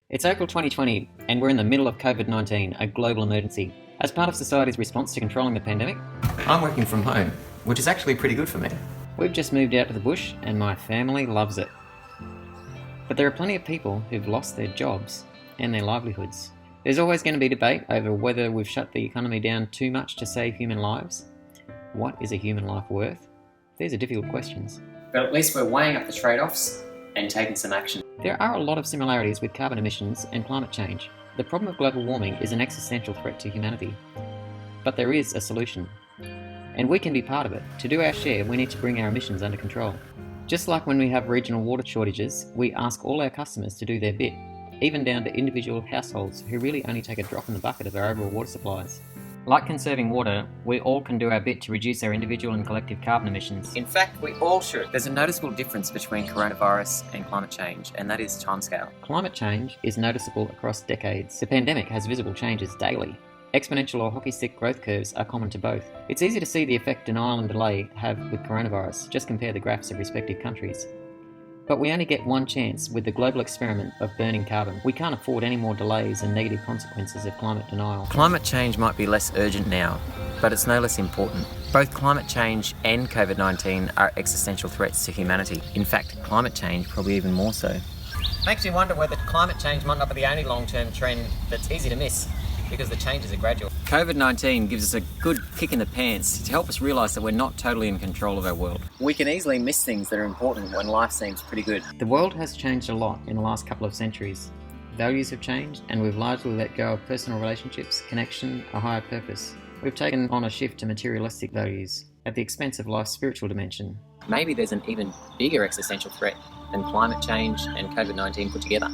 It's April 2020 and we're in the middle of COVID-19, a global emergency. As part of society's response to controlling the pandemic, I'm working from home, which is actually pretty good for me. we've just moved out to the bush and my family loves it. But there are plenty of people who've lost their jobs and their livelihoods. There's always going to be debate over whether we've shut the economy down too much to save human lives. What is a human life worth? These are difficult questions. But at least we're weighing up the trade-offs and taking some action. There are a lot of similarities with carbon emissions and climate change. The problem of global warming is an existential threat to humanity. But there is a solution. And we can be part of it. To do our share, we need to bring our emissions under control. Just like when we have regional water shortages, we ask all our customers to do their bit, even down to individual households who really only take a drop in the bucket of our overall water supplies. Like conserving water, we all can do our bit to reduce our individual and collective carbon emissions. In fact, we all should. There's a noticeable difference between coronavirus and climate change, and that is timescale. Climate change is noticeable across decades. The pandemic has visible changes daily. Exponential or hockey stick growth curves are common to both. It's easy to see the effect denial and delay have with coronavirus. Just compare the graphs of respective countries. But we only get one chance with the global experiment of burning carbon. We can't afford any more delays and negative consequences of climate denial. Climate change might be less urgent now, but it's no less important. Both climate change and COVID-19 are existential threats to humanity. In fact, climate change probably even more so. Makes you wonder whether climate change might not be the only long-term trend that's easy to miss, because the changes are gradual. COVID-19 gives us a good kick in the pants to help us realise that we're not totally in control of our world. We can easily miss things that are important when life seems pretty good. The world has changed a lot in the last couple of centuries. Values have changed and we've largely let go of personal relationships, connection, a higher purpose. We've taken on a shift to materialistic values at the expense of life's spiritual dimension. Maybe there's an even bigger existential threat than climate change and COVID-19 put together.